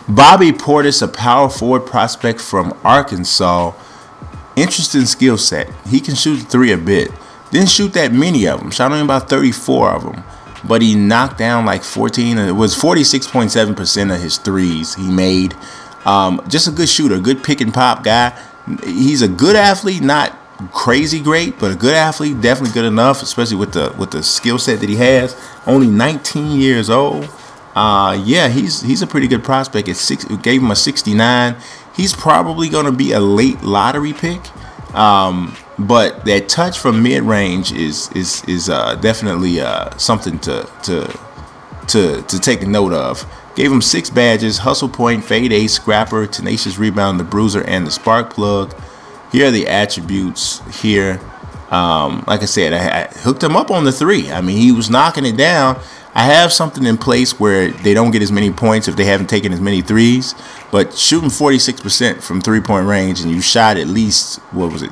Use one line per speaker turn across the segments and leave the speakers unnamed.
Bobby Portis, a power forward prospect from Arkansas. Interesting skill set. He can shoot the three a bit. Didn't shoot that many of them. Shot only about 34 of them. But he knocked down like 14. It was 46.7% of his threes he made. Just a good shooter, good pick and pop guy. He's a good athlete, not crazy great, but a good athlete, definitely good enough, especially with the skill set that he has. Only 19 years old. Yeah, he's a pretty good prospect. At gave him a 69. He's probably going to be a late lottery pick. But that touch from mid range is definitely something to take a note of. Gave him 6 badges: hustle point, fade ace, scrapper, tenacious rebound, the bruiser, and the spark plug. Here are the attributes here. Like I said, I hooked him up on the 3. I mean, he was knocking it down. I have something in place where they don't get as many points if they haven't taken as many threes. But shooting 46% from 3-point range, and you shot at least, what was it?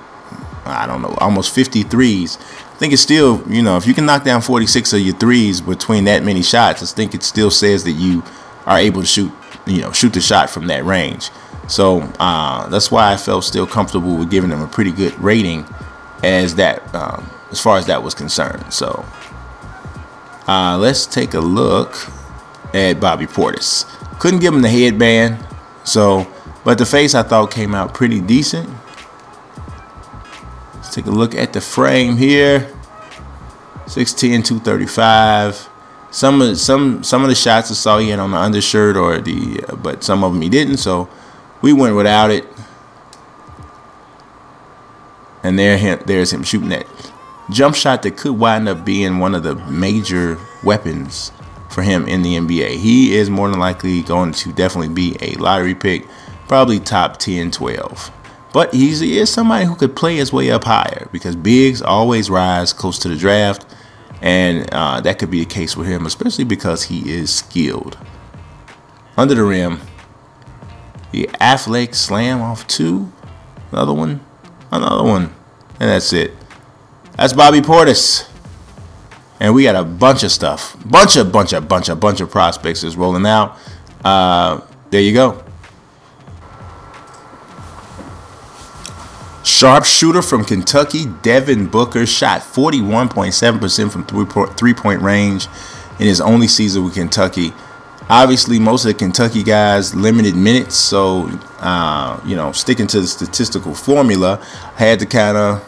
I don't know, almost 50 threes. I think it's still, you know, if you can knock down 46 of your threes between that many shots, I think it still says that you are able to shoot the shot from that range. So that's why I felt still comfortable with giving him a pretty good rating as far as that was concerned. So let's take a look at Bobby Portis. Couldn't give him the headband, but the face I thought came out pretty decent. Let's take a look at the frame here. 6'10", 235. Some of the shots I saw he had on the undershirt but some of them he didn't. So we went without it. And there's him shooting that jump shot that could wind up being one of the major weapons for him in the NBA. He is more than likely going to definitely be a lottery pick, probably top 10, 12. But he is somebody who could play his way up higher because bigs always rise close to the draft. And that could be the case with him, especially because he is skilled. Under the rim, the athletic slam off 2. Another one. And that's it. That's Bobby Portis. And we got a bunch of stuff. Bunch of prospects is rolling out. There you go. Sharpshooter from Kentucky, Devin Booker, shot 41.7% from three-point range in his only season with Kentucky. Obviously, most of the Kentucky guys limited minutes, so sticking to the statistical formula, I had to kind of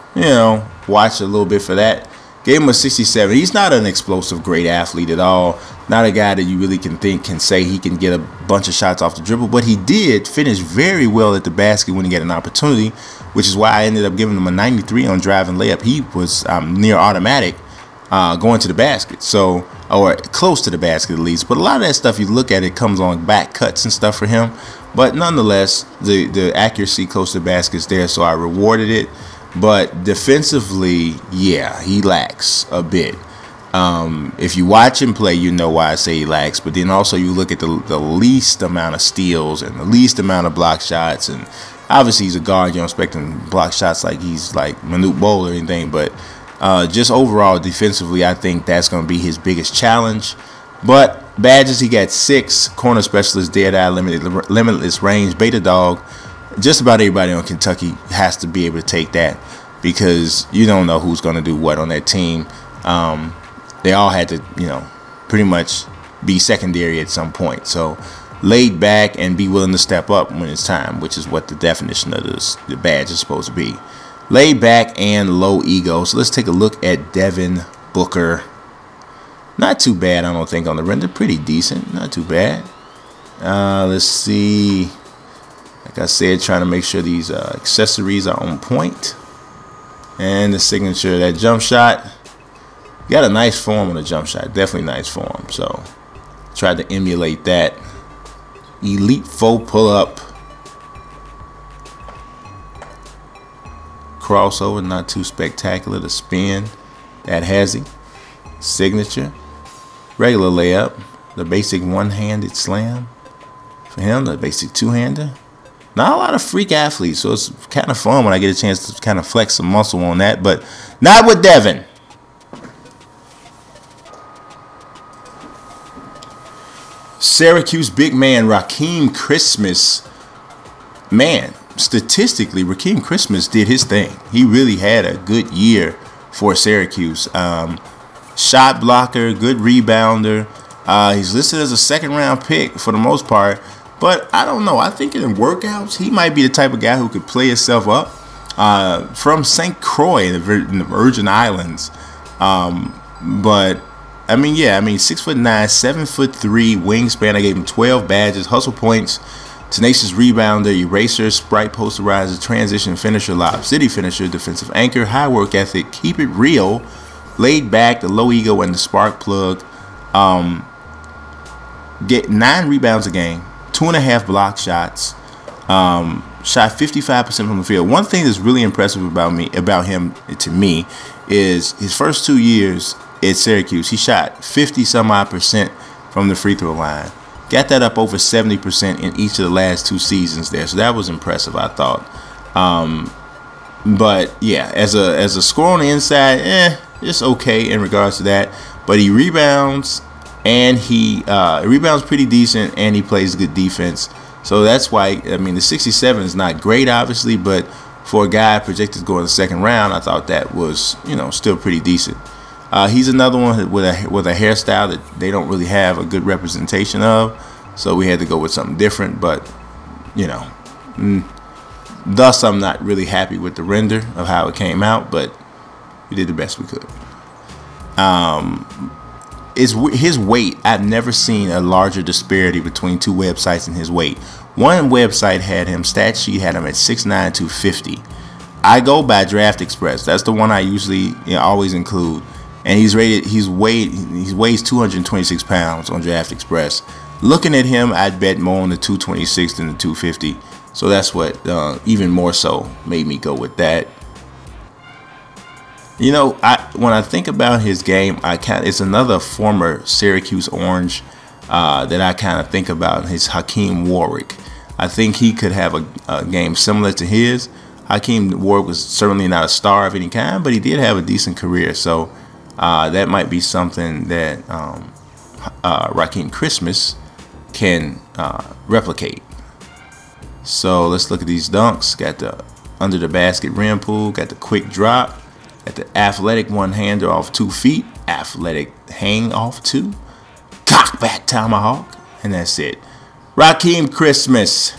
watch a little bit for that. Gave him a 67. He's not an explosive great athlete at all. Not a guy that you really can say he can get a bunch of shots off the dribble, but he did finish very well at the basket when he got an opportunity, which is why I ended up giving him a 93 on drive and layup. He was near automatic going to the basket, or close to the basket at least. But a lot of that stuff, you look at it, comes on back cuts and stuff for him. But nonetheless, the accuracy close to the basket is there, so I rewarded it. But defensively, yeah, he lacks a bit. If you watch him play, you know why I say he lacks. But then also you look at the least amount of steals and the least amount of block shots. And obviously he's a guard. You don't expect him to block shots like he's like Manute Bol or anything. But just overall defensively, I think that's going to be his biggest challenge. But badges, he got 6. Corner specialist, dead eye, limitless range, beta dog. Just about everybody on Kentucky has to be able to take that because you don't know who's going to do what on that team. They all had to, pretty much be secondary at some point. So laid back and be willing to step up when it's time, which is what the definition of the badge is supposed to be. Laid back and low ego. So let's take a look at Devin Booker. Not too bad, I don't think, on the render. Pretty decent. Not too bad. Let's see. Like I said, trying to make sure these accessories are on point. And the signature of that jump shot. Got a nice form on the jump shot. Definitely nice form. So, tried to emulate that. Elite faux pull-up. Crossover, not too spectacular. The spin. That has he. Signature. Regular layup. The basic one-handed slam. For him, the basic two-hander. Not a lot of freak athletes, so it's kind of fun when I get a chance to kind of flex some muscle on that, but not with Devin. Syracuse big man Rakeem Christmas. Man, statistically, Rakeem Christmas did his thing. He really had a good year for Syracuse. Shot blocker, good rebounder. He's listed as a second-round pick for the most part. But I don't know. I think in workouts, he might be the type of guy who could play himself up. From St. Croix in the Virgin Islands. But, I mean, yeah. I mean, 6'9", 7'3", wingspan. I gave him 12 badges, hustle points, tenacious rebounder, eraser, sprite posterizer, transition finisher, lob city finisher, defensive anchor, high work ethic, keep it real, laid back, the low ego, and the spark plug. Get 9 rebounds a game, 2.5 block shots. Shot 55% from the field. One thing that's really impressive about him to me is his first 2 years at Syracuse, he shot 50-some-odd% from the free throw line. Got that up over 70% in each of the last 2 seasons there. So that was impressive, I thought. But yeah, as a scorer on the inside, it's okay in regards to that. But he rebounds, and he rebounds pretty decent, and he plays good defense. So that's why, I mean, the 67 is not great, obviously, but for a guy projected to go in the second round, I thought that was, still pretty decent. He's another one with a hairstyle that they don't really have a good representation of, so we had to go with something different. But, thus I'm not really happy with the render of how it came out, but we did the best we could. His weight, I've never seen a larger disparity between 2 websites in his weight. One website had him, stat sheet had him at 6'9", 250. I go by Draft Express. That's the one I usually always include. And he weighs 226 pounds on Draft Express. Looking at him, I'd bet more on the 226 than the 250. So that's what even more so made me go with that. When I think about his game, it's another former Syracuse Orange that I kind of think about. His Hakeem Warwick. I think he could have a game similar to his. Hakeem Warwick was certainly not a star of any kind, but he did have a decent career. So that might be something that Rakeem Christmas can replicate. So let's look at these dunks. Got the under the basket rim pull. Got the quick drop. Got the athletic one-hander off 2 feet. Athletic hang off 2. Cock back tomahawk. And that's it. Rakeem Christmas.